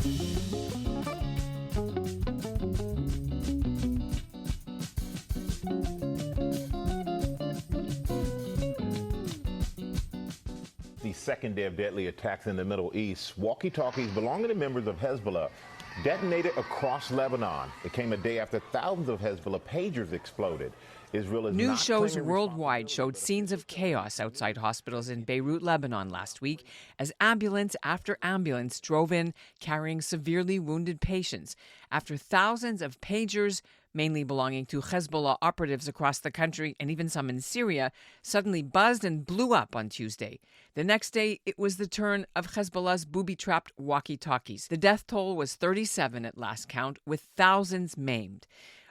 The second day of deadly attacks in the Middle East, walkie-talkies belonging to members of Hezbollah detonated across Lebanon. It came a day after thousands of Hezbollah pagers exploded. Israel is News shows worldwide showed scenes of chaos outside hospitals in Beirut, Lebanon last week as ambulance after ambulance drove in carrying severely wounded patients after thousands of pagers, mainly belonging to Hezbollah operatives across the country and even some in Syria, suddenly buzzed and blew up on Tuesday. The next day, it was the turn of Hezbollah's booby-trapped walkie-talkies. The death toll was 37 at last count, with thousands maimed.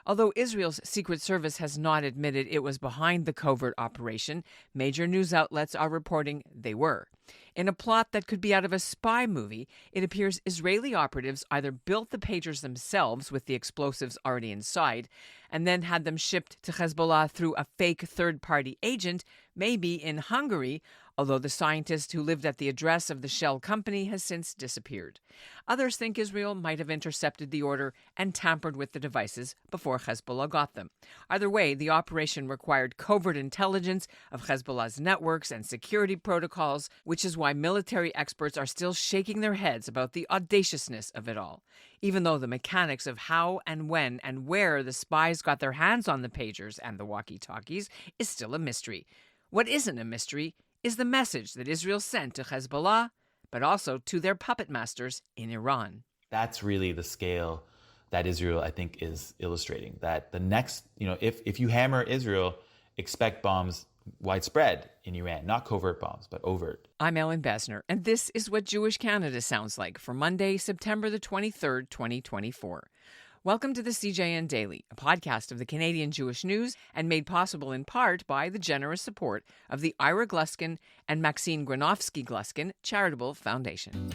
Although Israel's Secret Service has not admitted it was behind the covert operation, major news outlets are reporting they were. In a plot that could be out of a spy movie, it appears Israeli operatives either built the pagers themselves with the explosives already inside and then had them shipped to Hezbollah through a fake third-party agent, maybe in Hungary, although the scientist who lived at the address of the shell company has since disappeared. Others think Israel might have intercepted the order and tampered with the devices before Hezbollah got them. Either way, the operation required covert intelligence of Hezbollah's networks and security protocols, which is why military experts are still shaking their heads about the audaciousness of it all, even though the mechanics of how and when and where the spies got their hands on the pagers and the walkie-talkies is still a mystery. What isn't a mystery is the message that Israel sent to Hezbollah, but also to their puppet masters in Iran. That's really the scale that Israel, I think, is illustrating. That the next, if you hammer Israel, expect bombs widespread in Iran, not covert bombs, but overt. I'm Ellen Besner, and this is what Jewish Canada sounds like for Monday, September the 23rd, 2024. Welcome to the CJN Daily, a podcast of the Canadian Jewish News and made possible in part by the generous support of the Ira Gluskin and Maxine Granovsky-Gluskin Charitable Foundation.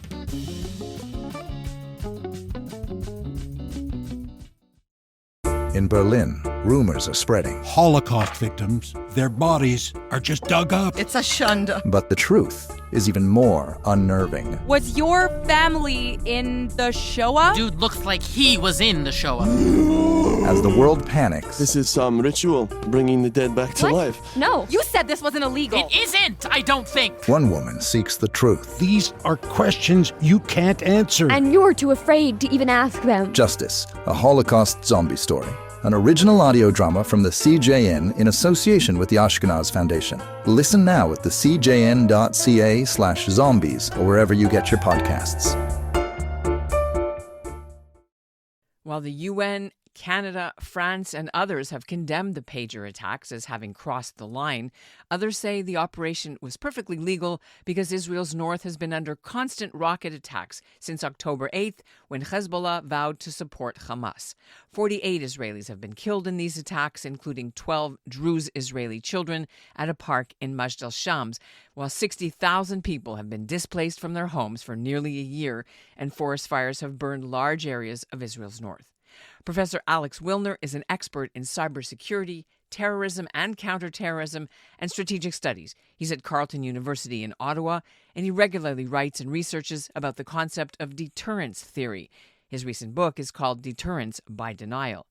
In Berlin, rumors are spreading. Holocaust victims, their bodies are just dug up. It's a shunda. But the truth is even more unnerving. Was your family in the Shoah? Dude looks like he was in the Shoah. As the world panics. This is some ritual, bringing the dead back to life. No, you said this wasn't illegal. It isn't, I don't think. One woman seeks the truth. These are questions you can't answer. And you're too afraid to even ask them. Justice, a Holocaust zombie story. An original audio drama from the CJN in association with the Ashkenaz Foundation. Listen now at thecjn.ca/zombies or wherever you get your podcasts. While the UN, Canada, France, and others have condemned the pager attacks as having crossed the line, others say the operation was perfectly legal because Israel's north has been under constant rocket attacks since October 8th, when Hezbollah vowed to support Hamas. 48 Israelis have been killed in these attacks, including 12 Druze Israeli children at a park in Majd al-Shams, while 60,000 people have been displaced from their homes for nearly a year, and forest fires have burned large areas of Israel's north. Professor Alex Wilner is an expert in cybersecurity, terrorism and counterterrorism, and strategic studies. He's at Carleton University in Ottawa, and he regularly writes and researches about the concept of deterrence theory. His recent book is called Deterrence by Denial.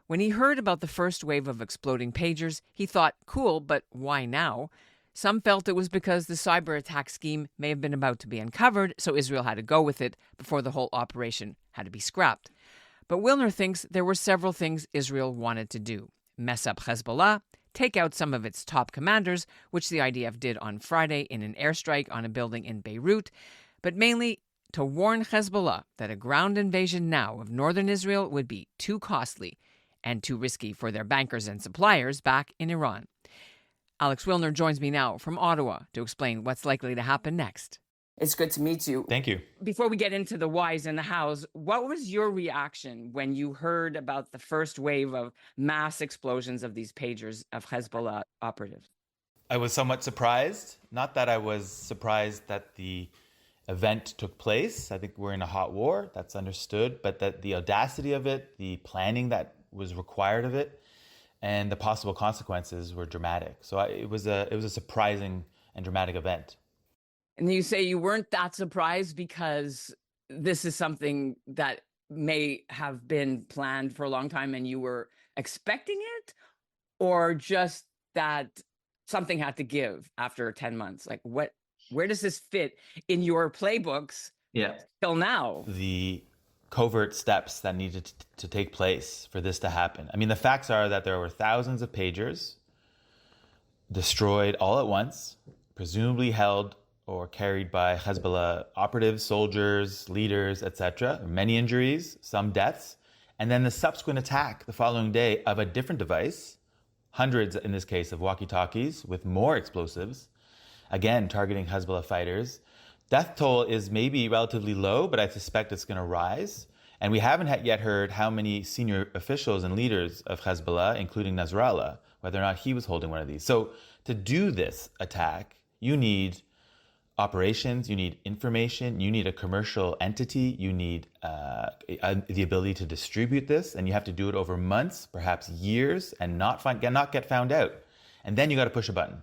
When he heard about the first wave of exploding pagers, he thought, cool, but why now? Some felt it was because the cyber attack scheme may have been about to be uncovered, so Israel had to go with it before the whole operation had to be scrapped. But Wilner thinks there were several things Israel wanted to do. Mess up Hezbollah, take out some of its top commanders, which the IDF did on Friday in an airstrike on a building in Beirut, but mainly to warn Hezbollah that a ground invasion now of northern Israel would be too costly and too risky for their bankers and suppliers back in Iran. Alex Wilner joins me now from Ottawa to explain what's likely to happen next. It's good to meet you. Thank you. Before we get into the whys and the hows, what was your reaction when you heard about the first wave of mass explosions of these pagers of Hezbollah operatives? I was somewhat surprised. Not that I was surprised that the event took place. I think we're in a hot war. That's understood. But that the audacity of it, the planning that was required of it, and the possible consequences were dramatic. So it was a surprising and dramatic event. And you say you weren't that surprised because this is something that may have been planned for a long time and you were expecting it, or just that something had to give after 10 months? Like, where does this fit in your playbooks till now? The covert steps that needed to take place for this to happen. I mean, the facts are that there were thousands of pagers destroyed all at once, presumably held or carried by Hezbollah operatives, soldiers, leaders, etc. Many injuries, some deaths. And then the subsequent attack the following day of a different device, hundreds in this case of walkie-talkies with more explosives, again targeting Hezbollah fighters. Death toll is maybe relatively low, but I suspect it's going to rise. And we haven't yet heard how many senior officials and leaders of Hezbollah, including Nasrallah, whether or not he was holding one of these. So to do this attack, you need operations, you need information, you need a commercial entity, you need the ability to distribute this, and you have to do it over months, perhaps years, and not get found out. And then you got to push a button.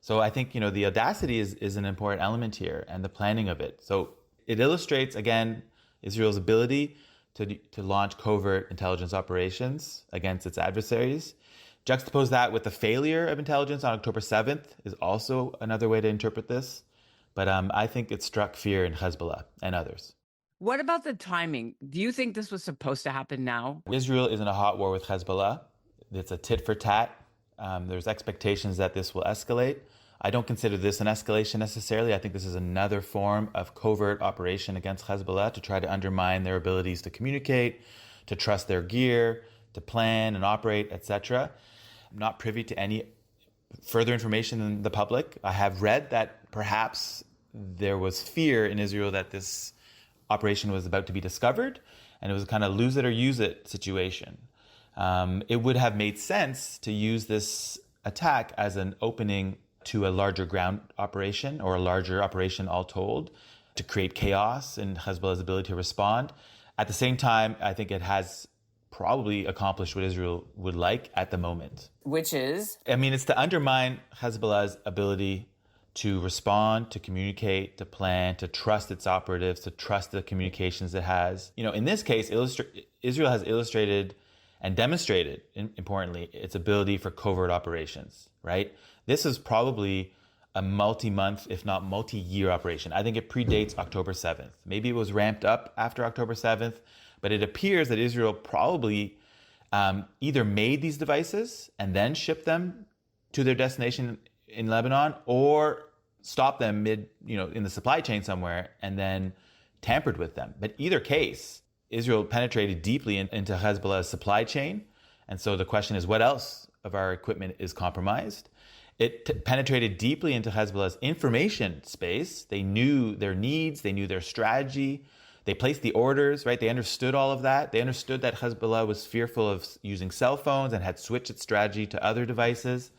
So I think, the audacity is an important element here, and the planning of it. So it illustrates, again, Israel's ability to launch covert intelligence operations against its adversaries. Juxtapose that with the failure of intelligence on October 7th is also another way to interpret this. But I think it struck fear in Hezbollah and others. What about the timing? Do you think this was supposed to happen now? Israel is in a hot war with Hezbollah. It's a tit for tat. There's expectations that this will escalate. I don't consider this an escalation necessarily. I think this is another form of covert operation against Hezbollah to try to undermine their abilities to communicate, to trust their gear, to plan and operate, etc. I'm not privy to any further information in the public. I have read that perhaps there was fear in Israel that this operation was about to be discovered, and it was a kind of lose it or use it situation. It would have made sense to use this attack as an opening to a larger ground operation, or a larger operation all told, to create chaos in Hezbollah's ability to respond. At the same time, I think it has probably accomplished what Israel would like at the moment. Which is? I mean, it's to undermine Hezbollah's ability to respond, to communicate, to plan, to trust its operatives, to trust the communications it has. In this case, Israel has illustrated and demonstrated, importantly, its ability for covert operations, right? This is probably a multi-month, if not multi-year operation. I think it predates October 7th. Maybe it was ramped up after October 7th, but it appears that Israel probably either made these devices and then shipped them to their destination in Lebanon, or stopped them in the supply chain somewhere and then tampered with them. But either case, Israel penetrated deeply into Hezbollah's supply chain. And so the question is, what else of our equipment is compromised? It penetrated deeply into Hezbollah's information space. They knew their needs, they knew their strategy. They placed the orders, right? They understood all of that. They understood that Hezbollah was fearful of using cell phones and had switched its strategy to other devices.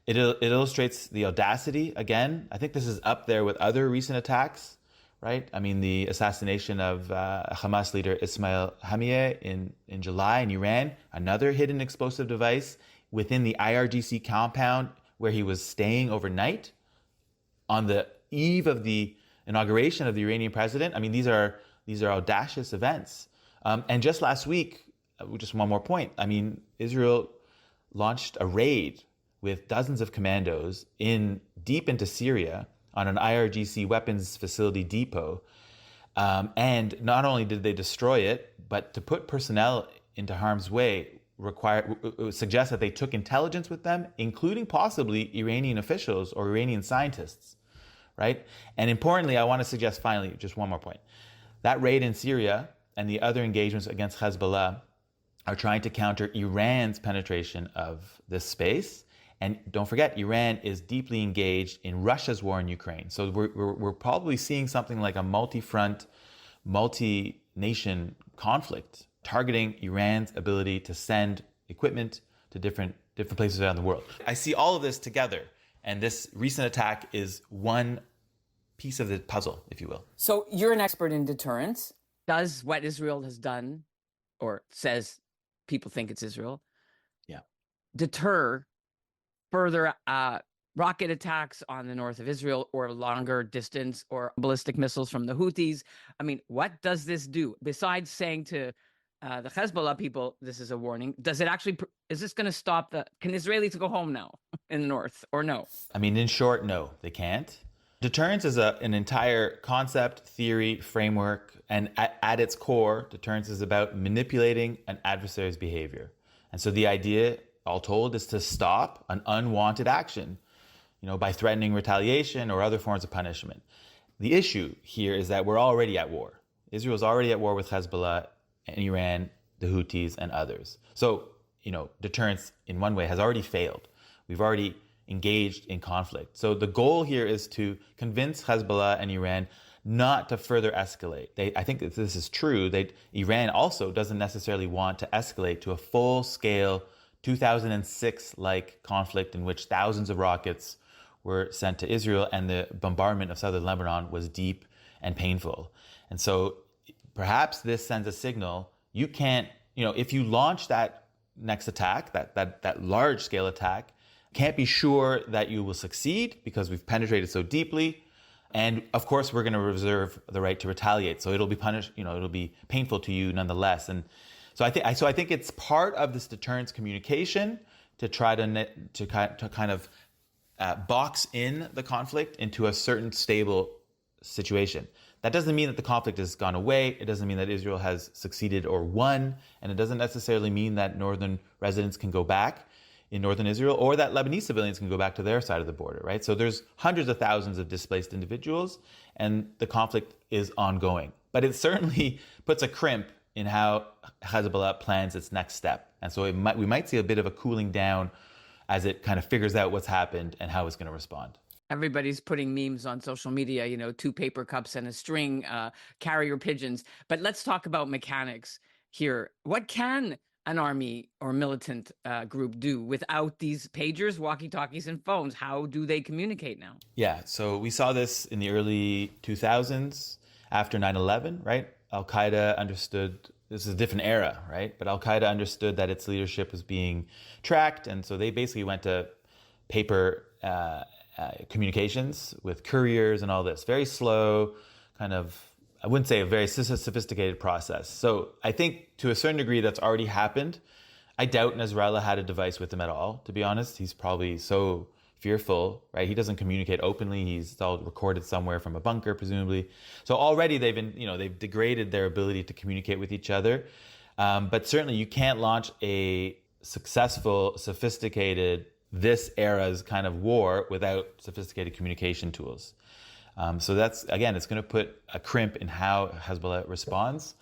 It illustrates the audacity. Again, I think this is up there with other recent attacks, right? I mean, the assassination of Hamas leader Ismail Haniyeh in July in Iran, another hidden explosive device within the IRGC compound where he was staying overnight on the eve of the inauguration of the Iranian president. I mean, these are audacious events. And just last week, just one more point. I mean, Israel launched a raid with dozens of commandos deep into Syria on an IRGC weapons facility depot. And not only did they destroy it, but to put personnel into harm's way suggests that they took intelligence with them, including possibly Iranian officials or Iranian scientists, right? And importantly, I want to suggest finally, just one more point. That raid in Syria and the other engagements against Hezbollah are trying to counter Iran's penetration of this space. And don't forget, Iran is deeply engaged in Russia's war in Ukraine. So we're probably seeing something like a multi-front, multi-nation conflict targeting Iran's ability to send equipment to different places around the world. I see all of this together, and this recent attack is one piece of the puzzle, if you will. So you're an expert in deterrence. Does what Israel has done, or says people think it's Israel, deter further rocket attacks on the north of Israel or longer distance or ballistic missiles from the Houthis. I mean, what does this do besides saying to the Hezbollah people, this is a warning? Does it actually, is this going to stop can Israelis go home now in the north or no? I mean, in short, no, they can't. Deterrence is an entire concept, theory, framework, and at its core, deterrence is about manipulating an adversary's behavior. And so the idea, all told, is to stop an unwanted action, by threatening retaliation or other forms of punishment. The issue here is that we're already at war. Israel's already at war with Hezbollah and Iran, the Houthis, and others. So, deterrence in one way has already failed. We've already engaged in conflict. So the goal here is to convince Hezbollah and Iran not to further escalate. I think that this is true. Iran also doesn't necessarily want to escalate to a full-scale 2006-like conflict in which thousands of rockets were sent to Israel and the bombardment of southern Lebanon was deep and painful. And so perhaps this sends a signal. You can't, if you launch that next attack, that large-scale attack, can't be sure that you will succeed because we've penetrated so deeply. And of course, we're going to reserve the right to retaliate. So it'll be punished, it'll be painful to you nonetheless. And so I think it's part of this deterrence communication to try to kind of box in the conflict into a certain stable situation. That doesn't mean that the conflict has gone away. It doesn't mean that Israel has succeeded or won. And it doesn't necessarily mean that northern residents can go back in northern Israel or that Lebanese civilians can go back to their side of the border, right? So there's hundreds of thousands of displaced individuals and the conflict is ongoing. But it certainly puts a crimp in how Hezbollah plans its next step. And so we might see a bit of a cooling down as it kind of figures out what's happened and how it's going to respond. Everybody's putting memes on social media, 2 paper cups and a string, carrier pigeons. But let's talk about mechanics here. What can an army or militant group do without these pagers, walkie-talkies, and phones? How do they communicate now? Yeah, so we saw this in the early 2000s after 9/11, right? Al-Qaeda understood, this is a different era, right? But Al-Qaeda understood that its leadership was being tracked. And so they basically went to paper communications with couriers and all this. Very slow, kind of, I wouldn't say a very sophisticated process. So I think to a certain degree that's already happened. I doubt Nasrallah had a device with him at all, to be honest. He's probably so fearful, right? He doesn't communicate openly. He's all recorded somewhere from a bunker, presumably. So already they've degraded their ability to communicate with each other. But certainly you can't launch a successful, sophisticated, this era's kind of war without sophisticated communication tools. So that's, again, it's going to put a crimp in how Hezbollah responds.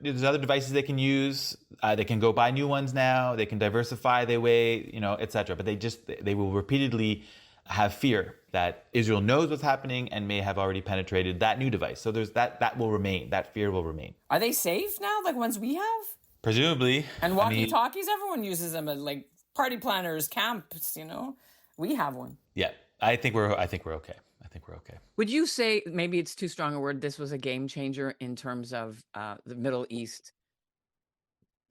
There's other devices they can use. They can go buy new ones now. They can diversify their way, etc. But they will repeatedly have fear that Israel knows what's happening and may have already penetrated that new device. So there's that will remain. That fear will remain. Are they safe now, like ones we have? Presumably. And walkie-talkies, everyone uses them at like party planners, camps. We have one. Yeah, I think we're okay. I think we're okay. Would you say, maybe it's too strong a word, this was a game changer in terms of the Middle East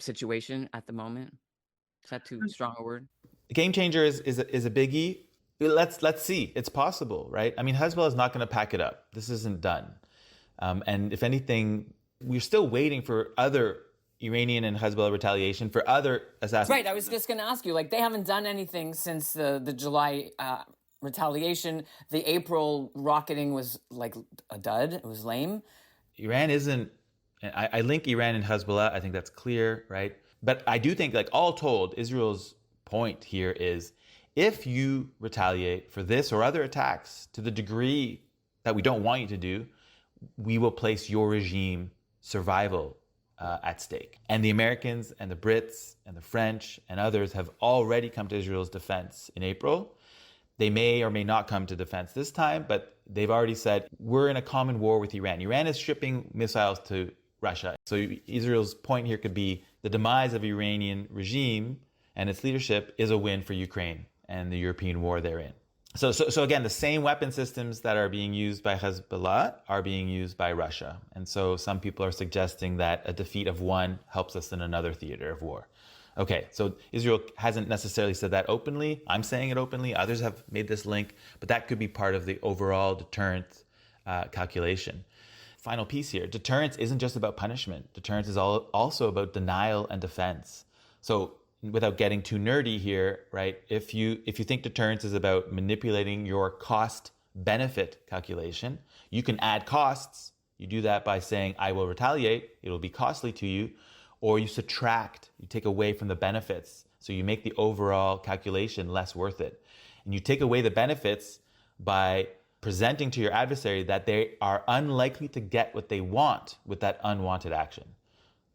situation at the moment? Is that too strong a word? Game changer is a biggie. Let's see. It's possible, right? I mean, Hezbollah is not going to pack it up. This isn't done. And if anything, we're still waiting for other Iranian and Hezbollah retaliation, for other assassinations. Right. I was just going to ask you, they haven't done anything since the July retaliation. The April rocketing was like a dud. It was lame. Iran isn't, I link Iran and Hezbollah. I think that's clear, right? But I do think, all told, Israel's point here is if you retaliate for this or other attacks to the degree that we don't want you to do, we will place your regime survival at stake. And the Americans and the Brits and the French and others have already come to Israel's defense in April. They may or may not come to defense this time, but they've already said, we're in a common war with Iran. Iran is shipping missiles to Russia. So Israel's point here could be the demise of the Iranian regime and its leadership is a win for Ukraine and the European war therein. So again, the same weapon systems that are being used by Hezbollah are being used by Russia. And so some people are suggesting that a defeat of one helps us in another theater of war. Okay, so Israel hasn't necessarily said that openly. I'm saying it openly. Others have made this link, but that could be part of the overall deterrent calculation. Final piece here. Deterrence isn't just about punishment. Deterrence is also about denial and defense. So without getting too nerdy here, right? If you think deterrence is about manipulating your cost benefit calculation, you can add costs. You do that by saying, I will retaliate. It'll be costly to you. Or you subtract, you take away from the benefits. So you make the overall calculation less worth it. And you take away the benefits by presenting to your adversary that they are unlikely to get what they want with that unwanted action.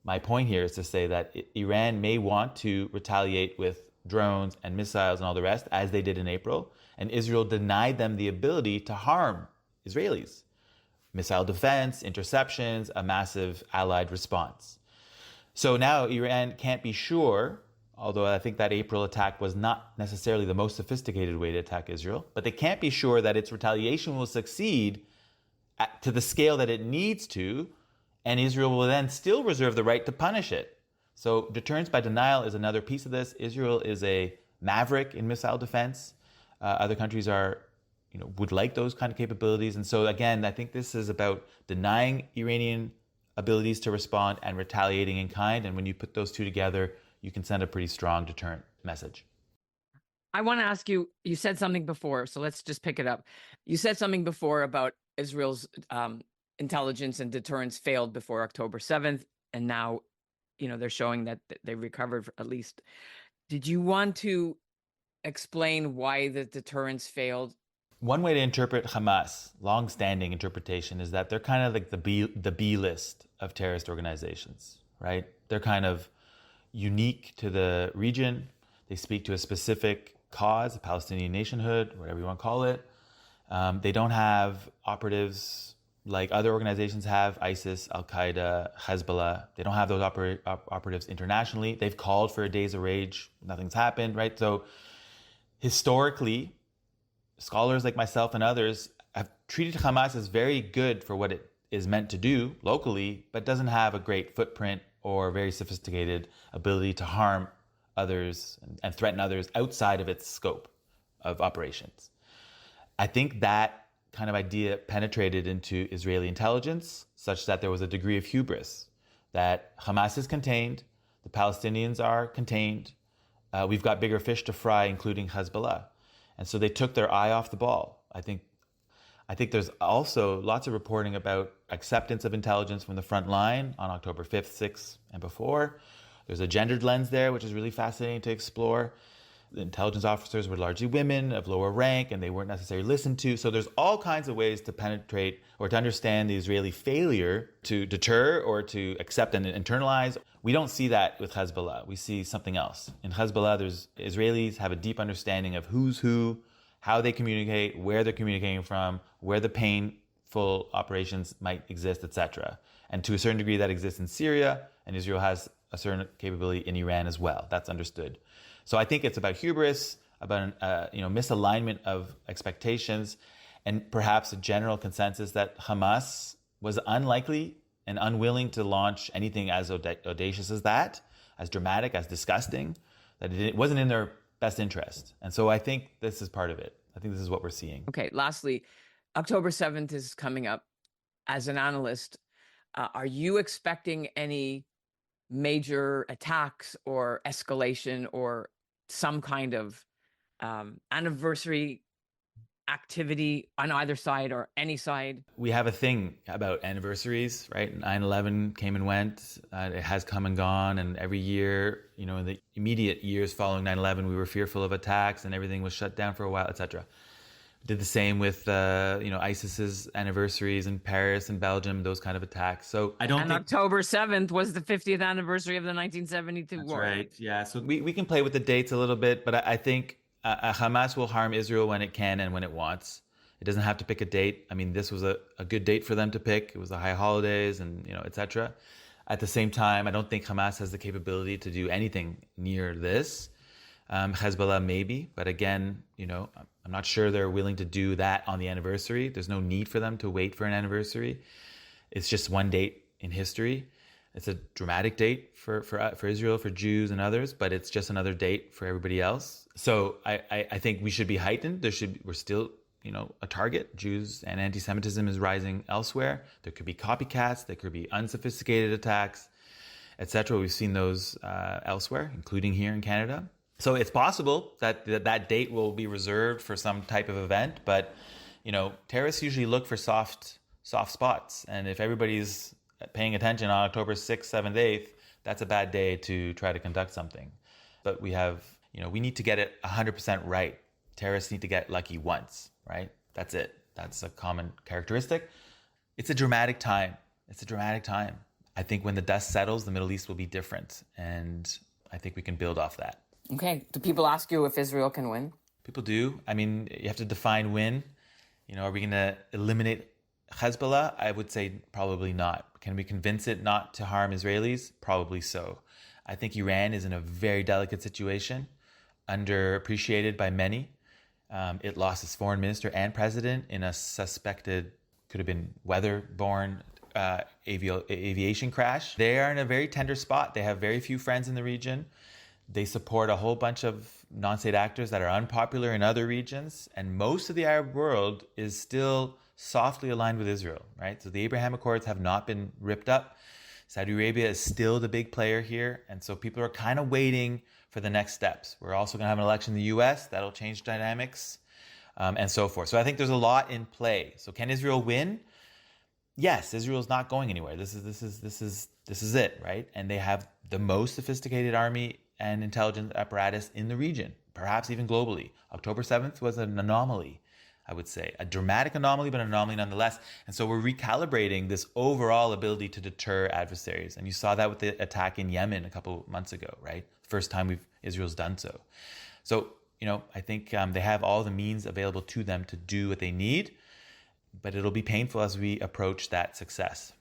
My point here is to say that Iran may want to retaliate with drones and missiles and all the rest, as they did in April, and Israel denied them the ability to harm Israelis. Missile defense, interceptions, a massive allied response. So now Iran can't be sure, although I think that April attack was not necessarily the most sophisticated way to attack Israel, but they can't be sure that its retaliation will succeed to the scale that it needs to, and Israel will then still reserve the right to punish it. So deterrence by denial is another piece of this. Israel is a maverick in missile defense. Other countries would like those kind of capabilities. And so again, I think this is about denying Iranian abilities to respond and retaliating in kind. And when you put those two together, you can send a pretty strong deterrent message. I want to ask you, you said something before, so let's just pick it up. You said something before about Israel's intelligence and deterrence failed before October 7th. And now, they're showing that they recovered at least. Did you want to explain why the deterrence failed? One way to interpret Hamas, long-standing interpretation, is that they're kind of like the B list of terrorist organizations, right? They're kind of unique to the region. They speak to a specific cause, a Palestinian nationhood, whatever you want to call it. They don't have operatives like other organizations have, ISIS, Al-Qaeda, Hezbollah. They don't have those operatives internationally. They've called for a days of rage. Nothing's happened, right? So historically, scholars like myself and others have treated Hamas as very good for what it is meant to do locally, but doesn't have a great footprint or very sophisticated ability to harm others and threaten others outside of its scope of operations. I think that kind of idea penetrated into Israeli intelligence such that there was a degree of hubris that Hamas is contained, the Palestinians are contained, we've got bigger fish to fry, including Hezbollah. And so they took their eye off the ball. I think there's also lots of reporting about acceptance of intelligence from the front line on October 5th, 6th, and before. There's a gendered lens there, which is really fascinating to explore. The intelligence officers were largely women of lower rank, and they weren't necessarily listened to. So there's all kinds of ways to penetrate or to understand the Israeli failure to deter or to accept and internalize. We don't see that with Hezbollah. We see something else. In Hezbollah, Israelis have a deep understanding of who's who, how they communicate, where they're communicating from, where the painful operations might exist, etc. And to a certain degree, that exists in Syria, and Israel has a certain capability in Iran as well. That's understood. So I think it's about hubris, about misalignment of expectations, and perhaps a general consensus that Hamas was unlikely and unwilling to launch anything as audacious as that, as dramatic, as disgusting, that it wasn't in their best interest. And so I think this is part of it. I think this is what we're seeing. Okay, lastly, October 7th is coming up. As an analyst, are you expecting any major attacks or escalation or some kind of anniversary activity on either side or any side? We have a thing about anniversaries, right? 9/11 came and went. It has come and gone. And every year, in the immediate years following 9/11, we were fearful of attacks and everything was shut down for a while, etc. Did the same with, ISIS's anniversaries in Paris and Belgium, those kind of attacks. So I don't think... October 7th was the 50th anniversary of the 1972 war. Right, yeah. So we can play with the dates a little bit, but I think Hamas will harm Israel when it can and when it wants. It doesn't have to pick a date. I mean, this was a good date for them to pick. It was the high holidays and, etc. At the same time, I don't think Hamas has the capability to do anything near this. Hezbollah maybe, but again, I'm not sure they're willing to do that on the anniversary. There's no need for them to wait for an anniversary. It's just one date in history. It's a dramatic date for Israel, for Jews and others, but it's just another date for everybody else. So I think we should be heightened. We're still, a target. Jews and anti-Semitism is rising elsewhere. There could be copycats. There could be unsophisticated attacks, etc. We've seen those elsewhere, including here in Canada. So it's possible that date will be reserved for some type of event, but terrorists usually look for soft spots, and if everybody's paying attention on October 6th, 7th, 8th, that's a bad day to try to conduct something. But we need to get it 100% right. Terrorists need to get lucky once, right? That's it. That's a common characteristic. It's a dramatic time. I think when the dust settles, the Middle East will be different, and I think we can build off that. Okay. Do people ask you if Israel can win? People do. I mean, you have to define win. Are we going to eliminate Hezbollah? I would say probably not. Can we convince it not to harm Israelis? Probably so. I think Iran is in a very delicate situation, underappreciated by many. It lost its foreign minister and president in a suspected, could have been weather-borne aviation crash. They are in a very tender spot. They have very few friends in the region. They support a whole bunch of non-state actors that are unpopular in other regions. And most of the Arab world is still softly aligned with Israel, right? So the Abraham Accords have not been ripped up. Saudi Arabia is still the big player here. And so people are kind of waiting for the next steps. We're also going to have an election in the US. That'll change dynamics and so forth. So I think there's a lot in play. So can Israel win? Yes, Israel's not going anywhere. This is it, right? And they have the most sophisticated army and intelligence apparatus in the region, perhaps even globally. October 7th was an anomaly, I would say. A dramatic anomaly, but an anomaly nonetheless. And so we're recalibrating this overall ability to deter adversaries. And you saw that with the attack in Yemen a couple months ago, right? First time Israel's done so. So, I think they have all the means available to them to do what they need, but it'll be painful as we approach that success.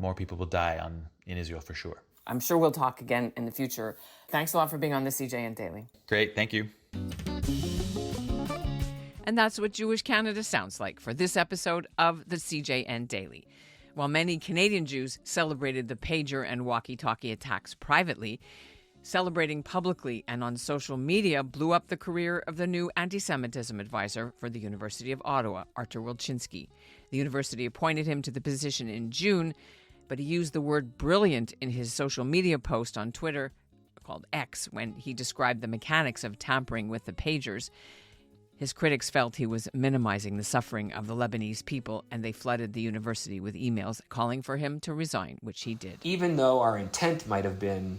More people will die in Israel for sure. I'm sure we'll talk again in the future. Thanks a lot for being on the CJN Daily. Great, thank you. And that's what Jewish Canada sounds like for this episode of the CJN Daily. While many Canadian Jews celebrated the pager and walkie-talkie attacks privately, celebrating publicly and on social media blew up the career of the new anti-Semitism advisor for the University of Ottawa, Artur Wilczynski. The university appointed him to the position in June, but he used the word brilliant in his social media post on Twitter, called X, when he described the mechanics of tampering with the pagers. His critics felt he was minimizing the suffering of the Lebanese people, and they flooded the university with emails calling for him to resign, which he did. Even though our intent might have been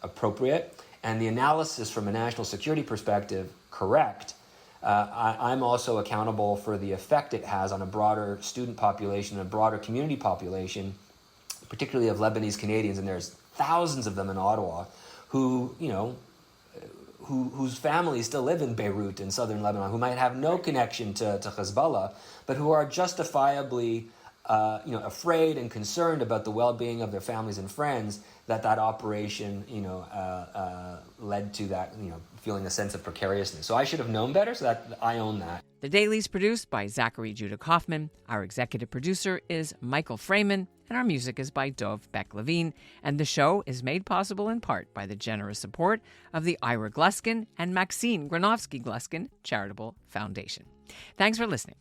appropriate and the analysis from a national security perspective correct, I'm also accountable for the effect it has on a broader student population, a broader community population, particularly of Lebanese Canadians, and there's thousands of them in Ottawa who, whose families still live in Beirut in southern Lebanon, who might have no connection to Hezbollah, but who are justifiably afraid and concerned about the well-being of their families and friends, that operation, led to that, feeling a sense of precariousness. So I should have known better, so that I own that. The Daily's produced by Zachary Judah Kaufman. Our executive producer is Michael Freeman, and our music is by Dov Beck-Levine. And the show is made possible in part by the generous support of the Ira Gluskin and Maxine Granovsky-Gluskin Charitable Foundation. Thanks for listening.